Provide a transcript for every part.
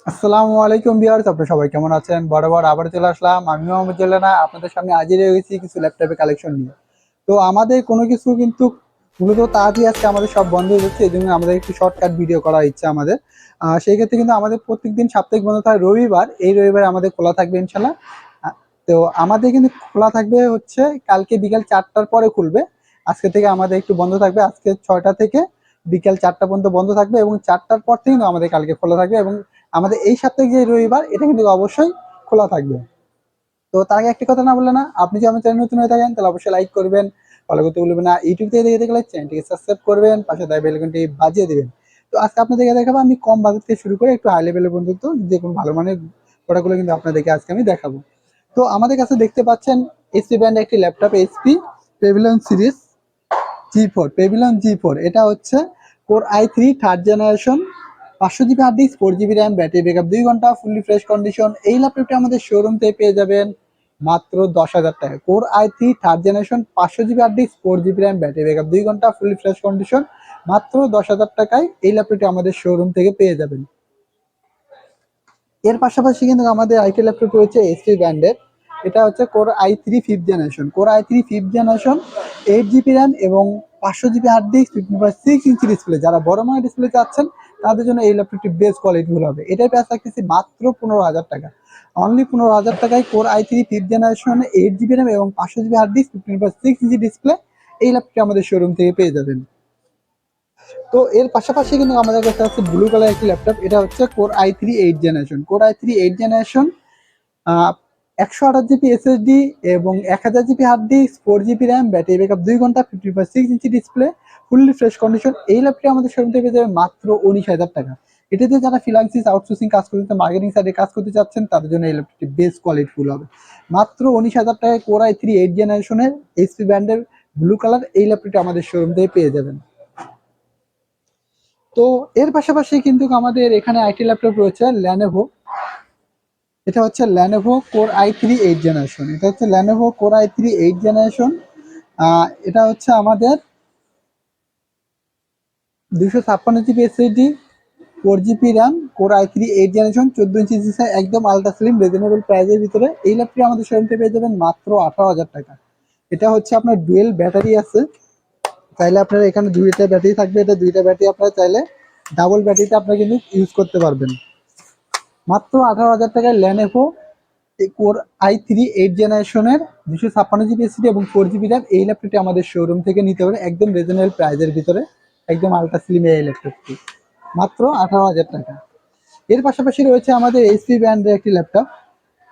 আসসালামু আলাইকুম ভিউয়ার্স, আপনারা সবাই কেমন আছেন? বরাবর আবার চলে আসলাম আমি মোহাম্মদ জেলেনা আপনাদের সামনে হাজির হয়ে গেছি কিছু ল্যাপটপের কালেকশন নিয়ে। তো আমাদের কোনো কিছু কিন্তু মূলত তাড়াতাড়ি আজকে আমাদের সব বন্ধ হয়ে যাচ্ছে, এই জন্য আমাদের একটু শর্টকাট ভিডিও করার ইচ্ছা আমাদের। সেই ক্ষেত্রে কিন্তু আমাদের প্রত্যেকদিন সাপ্তাহিক বন্ধ থাকে রবিবার, এই রবিবার আমাদের খোলা থাকবে ইনশাল্লাহ। আহ, তো আমাদের কিন্তু খোলা থাকবে হচ্ছে কালকে বিকাল 4টার পরে খুলবে। আজকে থেকে আমাদের একটু বন্ধ থাকবে, আজকে 6টা থেকে বিকাল 4টা পর্যন্ত বন্ধ থাকবে এবং 4টার পর থেকে কিন্তু আমাদের কালকে খোলা থাকবে এবং আমাদের এই সপ্তাহে যে রবিবার এটা কিন্তু অবশ্যই খোলা থাকবে। তো তার আগে একটি কথা না বললে না, আপনি যদি আমার চ্যানেল নতুন হয়ে থাকেন তাহলে অবশ্যই লাইক করবেন, ফলো করতে ভুলবেন না। ইউটিউব থেকে দেখে দেখলে চ্যানেলটিকে সাবস্ক্রাইব করবেন, পাশে দেয় বেল আইকনটি বাজিয়ে দিবেন। তো আজকে আপনাদেরকে দেখাবো আমি কম বাজেট থেকে শুরু করে একটু হাই লেভেলের পর্যন্ত যে কোনো ভালো মানের প্রোডাক্টগুলো কিন্তু আপনাদেরকে আজকে আমি দেখাবো। তো আমাদের কাছে দেখতে পাচ্ছেন এইচপি ব্র্যান্ডের একটি laptop, HP Pavilion series G four. এটা হচ্ছে core i3 third generation, 500 GB hard disk, 4 GB RAM, battery backup 2 ঘন্টা, ফুললি ফ্রেশ কন্ডিশন। এই ল্যাপটপটি আমাদের শোরুম থেকে পেয়ে যাবেন মাত্র 10,000 টাকা। Core i3 third generation, 500 GB hard disk, 4 GB RAM, battery backup 2 ঘন্টা, ফুললি ফ্রেশ কন্ডিশন, মাত্র 10,000 টাকায় এই ল্যাপটপটি আমাদের শোরুম থেকে পেয়ে যাবেন। এর পাশাপাশি কিন্তু আমাদের আইটি ল্যাপটপ রয়েছে এইচপি ব্র্যান্ডের। এটা হচ্ছে core i3 fifth generation 8 GB RAM এবং 500 GB hard disk, 15.6 inch display. যারা বড় মানের ডিসপ্লে চাচ্ছেন তাদের জন্য এই ল্যাপটপটি বেস্ট কোয়ালিটিফুল হবে। এটার প্রাইস রাখতেছি মাত্র 15,000 টাকা। অনলি 15,000 টাকায় core i3 fifth generation 8 GB RAM এবং 500 GB hard disk, 15.6 inch display এই ল্যাপটপটি আমাদের শোরুম থেকে পেয়ে যাবেন। তো এর পাশাপাশি কিন্তু আমাদের কাছে আছে ব্লু কালার একটি ল্যাপটপ। এটা হচ্ছে core i3 8 generation 128 GB SSD এবং 1000 GB hard disk, 4 GB RAM, battery backup 2 ঘন্টা, 15.6 inch display, fully fresh condition. এই ল্যাপটপটি আমাদের শোরুম থেকে পেয়ে যাবে মাত্র 19,000 টাকা। এটাতে যারা ফ্রিল্যান্সিং আউটসোর্সিং কাজ করতে, মার্কেটিং সাইডে কাজ করতে চাচ্ছেন তাদের জন্য এই ল্যাপটপটি বেস্ট কোয়ালিটিফুল হবে। মাত্র 19,000 টাকায় কোর i3 8 জেনারেশনের এইচপি ব্র্যান্ডের ব্লু কালার এই ল্যাপটপটি আমাদের শোরুম থেকে পেয়ে যাবেন। তো এর পাশাপাশি কিন্তু আমাদের এখানে আইটি ল্যাপটপ রয়েছে ল্যানোভো। এটা হচ্ছে ল্যানোভো কোর i3 8 জেনারেশন। এটা হচ্ছে ল্যানোভো কোর i3 8 জেনারেশন। এটা হচ্ছে আমাদের 256 GB SSD, 4 GB RAM, core i3 8 generation, 14 inch display, একদম আলট্রা স্লিম রিজনেবল প্রাইসের ভিতরে এই ল্যাপটপটি আমাদের শোরুম থেকে পেয়ে যাবেন মাত্র 18,000 টাকা। এটা হচ্ছে আপনার ডুয়েল ব্যাটারি আছে, চাইলে আপনারা এখানে দুইটা ব্যাটারি থাকবে, এটা দুইটা ব্যাটারি আপনারা চাইলে ডাবল ব্যাটারিতে আপনারা কিন্তু ইউজ করতে পারবেন। মাত্র 18,000 টাকায় ল্যানোভো কোর i3 8 জেনারেশনের 256 জিবি এসএসডি এবং 4 জিবি র্যাম এই ল্যাপটপটি আমাদের শোরুম থেকে নিতে পারেন একদম রিজনেবল প্রাইসের ভিতরে, একদম আলট্রা স্লিম এই ল্যাপটপটি মাত্র 18,000 টাকা। এর পাশাপাশি রয়েছে আমাদের এইচপি ব্র্যান্ডের একটি laptop,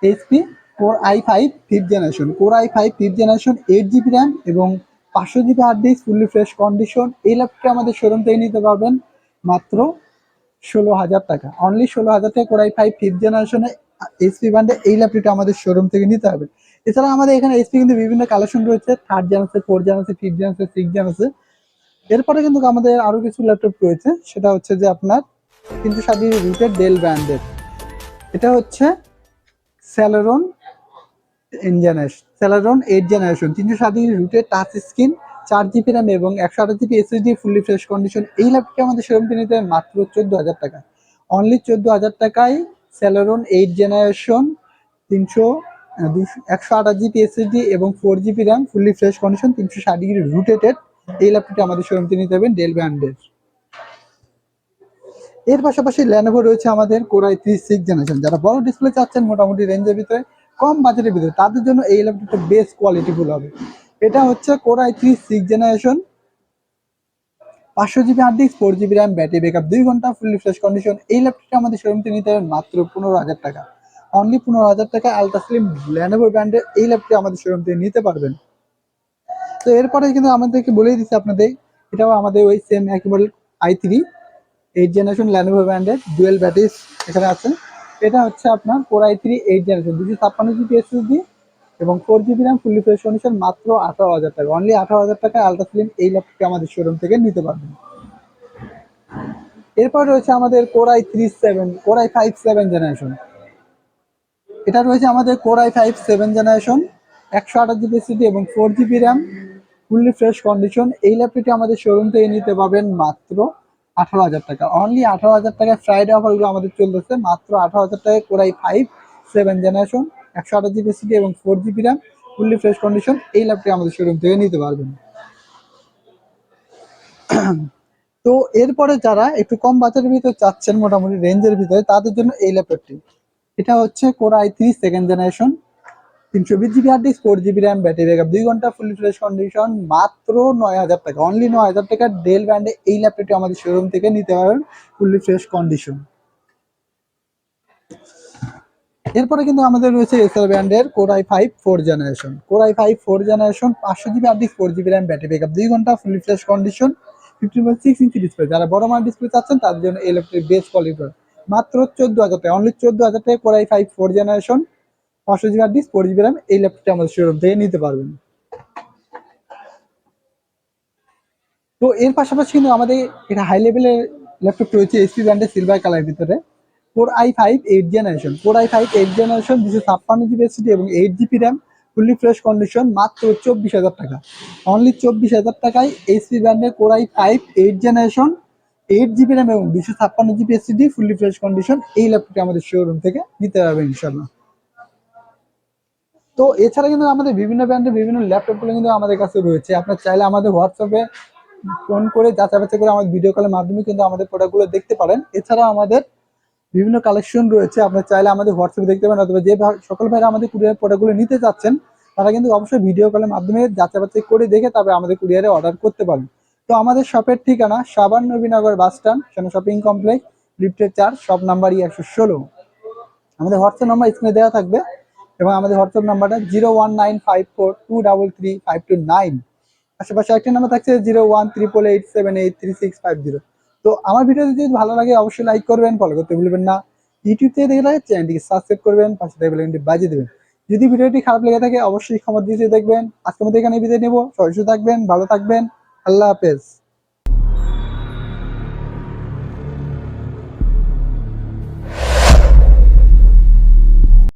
HP core i5 fifth generation 8 GB RAM এবং 500 GB hard disk, fully fresh condition. এই ল্যাপটপটি আমাদের শোরুম থেকে নিতে পারবেন মাত্র 16,000 টাকা। অনলি 16,000 টাকা কোর i5 ফিফথ জেনারেশনে এইচপি ব্র্যান্ডে এই ল্যাপটপটি আমাদের শোরুম থেকে নিতে হবে। এছাড়া আমাদের এখানে এইচপি কিন্তু বিভিন্ন কালেকশন রয়েছে, থার্ড জেন আছে, ফোর্থ জেন আছে, ফিফথ জেন আছে, সিক্স জেন আছে। এরপরে কিন্তু আমাদের আরো কিছু ল্যাপটপ রয়েছে, সেটা হচ্ছে যে আপনার 360 রুটের ডেল ব্র্যান্ডের। এটা হচ্ছে স্যালেরন স্যালেরন 8 জেনারেশন 360 রুটের টাচ স্ক্রিন, 4 জিবি র্যাম এবং 128 GB SSD, fully fresh condition. এই ল্যাপটপটি আমাদের শোরুম থেকে নিতে হবে মাত্র 14,000 টাকা। অনলি 14,000 টাকায় স্যালেরন 8 জেনারেশন 128 জিবি এসএসডি এবং 4 GB RAM, fully fresh condition, 360 degree rotated এই ল্যাপটপটি আমাদের শোরুম থেকে নিতে হবে ডেল ব্র্যান্ডের। এর পাশাপাশি ল্যানোভো রয়েছে আমাদের কোর i3 6 জেনারেশন। যারা বড় ডিসপ্লে চাচ্ছেন মোটামুটি রেঞ্জের ভিতরে, কম বাজেটের ভিতরে, তাদের জন্য এই ল্যাপটপটা বেস্ট কোয়ালিটিফুল হবে। এটা হচ্ছে core i3 6 generation, 500 GB hard disk, 4 GB RAM, battery backup 2 ঘন্টা, ফুললি ফ্রেশ কন্ডিশন। এই ল্যাপটপটা আমাদের শোরুম থেকে নিতে হবে মাত্র 15,000 টাকা। অনলি 15,000 টাকায় আলট্রা স্লিম ল্যানোভো ব্র্যান্ডের এই ল্যাপটপটি আমাদের শোরুম থেকে নিতে পারবেন। তো এরপরে কিন্তু আমাদেরকে বলেই দিচ্ছি আপনাদের, এটাও আমাদের ওই সেম একেবারে i3 8 জেনারেশন ল্যানোভো ব্র্যান্ডের ডুয়েল ব্যাটারিজ এখানে আছে। এটা হচ্ছে আপনার core i3 8 generation 256 GB SSD এবং 4 GB RAM, fully fresh condition, মাত্র 18,000 টাকা। অনলি 18,000 টাকায় আলট্রা স্লিম এই ল্যাপটপটি আমাদের শোরুম থেকে নিতে পারবেন। এরপর রয়েছে আমাদের কোর i5 7 জেনারেশন। এটা রয়েছে আমাদের core i5 7 generation 128 GB SSD এবং 4 GB RAM, fully fresh condition. এই ল্যাপটপটি আমাদের শোরুম থেকে নিতে পারবেন মাত্র 18,000 টাকা, অনলি 18,000 টাকায় ফ্রাইডে অফারগুলো আমাদের চলতেছে। মাত্র 18,000 টাকায় কোরাই 5 7 জেনারেশন, 128 জিবি সিটি এবং 4 GB RAM, fully fresh condition এই ল্যাপটপ আমাদের শোরুম থেকে নিতে পারবেন। তো এরপরে যারা একটু কম বাজেটের ভিতরে চাচ্ছেন, মোটামুটি রেঞ্জের ভিতরে, তাদের জন্য এই ল্যাপটপটি। এটা হচ্ছে core i 3 2nd generation, 320 GB hard disk, 4 GB RAM, battery backup 2 ঘন্টা, ফুলি ফ্রেশ কন্ডিশন, মাত্র 9,000 টাকা, অনলি 9,000 টাকা ডেল ব্র্যান্ডে এই ল্যাপটপটি আমাদের শোরুম থেকে নিতে পারবেন ফুলি ফ্রেশ কন্ডিশন। এরপরে কিন্তু আমাদের রয়েছে এসএল ব্র্যান্ডের core i 5 4 generation, core i 5 4 generation, 500 GB hard disk, 4 GB RAM, battery backup 2 ঘন্টা, fully fresh condition, 15.6 inch display. যারা বড় মানের ডিসপ্লে চাচ্ছেন তাদের জন্য এই ল্যাপটপের বেস্ট কোয়ালিটি, মাত্র 14,000 টাকা, অনলি 14,000 টাকায় core i 5 4 generation, 500 GB hard disk, 4 GB RAM এই ল্যাপটপটি আমাদের শোরুম থেকে নিতে পারবেন। তো এর পাশাপাশি কিন্তু আমাদের এটা হাই লেভেলের ল্যাপটপ রয়েছে এইচপি ব্র্যান্ডের সিলভার কালারের ভিতরে, core i5 8 generation, 256 GB SSD এবং 8 GB RAM, fully fresh condition, মাত্র 24,000 টাকা, অনলি 24,000 টাকায় এইচপি ব্র্যান্ডের core i5 8 generation, 8 GB RAM এবং 256 GB SSD, fully fresh condition এই ল্যাপটপটি আমাদের শোরুম থেকে নিতে পারবেন ইনশাল্লাহ। তো এছাড়া কিন্তু আমাদের বিভিন্ন ব্র্যান্ডের বিভিন্ন ল্যাপটপগুলো কিন্তু আমাদের কাছে রয়েছে। আপনার চাইলে আমাদের হোয়াটসঅ্যাপে ফোন করে যাচাই বাছাই করে আমাদের ভিডিও কলের মাধ্যমে কিন্তু আমাদের প্রোডাক্টগুলো দেখতে পারেন। এছাড়া আমাদের বিভিন্ন কালেকশন রয়েছে, আপনার চাইলে আমাদের হোয়াটসঅ্যাপে দেখতে পারেন, অথবা যে সকল ভাইরা আমাদের কুরিয়ার প্রোডাক্টগুলো নিতে চাচ্ছেন তারা কিন্তু অবশ্যই ভিডিও কলের মাধ্যমে যাচাই বাছাই করে দেখে তারপরে আমাদের কুরিয়ারে অর্ডার করতে পারেন। তো আমাদের শপের ঠিকানা সাবান নবীনগর বাস স্ট্যান্ড, সেনা শপিং কমপ্লেক্স, লিফটের 4, শপ নাম্বার 116। আমাদের হোয়াটসঅ্যাপ নাম্বার স্ক্রিনে দেওয়া থাকবে এবং আমাদের হোয়াটসঅ্যাপ নাম্বারটা 01954235529। আশেপাশে একটা নাম্বার থাকছে 018887833650। তো আমার ভিডিও যদি ভালো লাগে অবশ্যই লাইক করবেন, ফলো করতে ভুলবেন না। ইউটিউব থেকে দেখলে চ্যানেলটিকে সাবস্ক্রাইব করবেন, পাশে থেকে বেলআইকনটি বাজিয়ে দেবেন। যদি ভিডিওটি খারাপ লেগে থাকে অবশ্যই ক্ষমা দিয়ে দেখবেন। আজকের মধ্যে এখানে বিদায় নেব। সবাই সুস্থ থাকবেন, ভালো থাকবেন, আল্লাহ হাফেজ।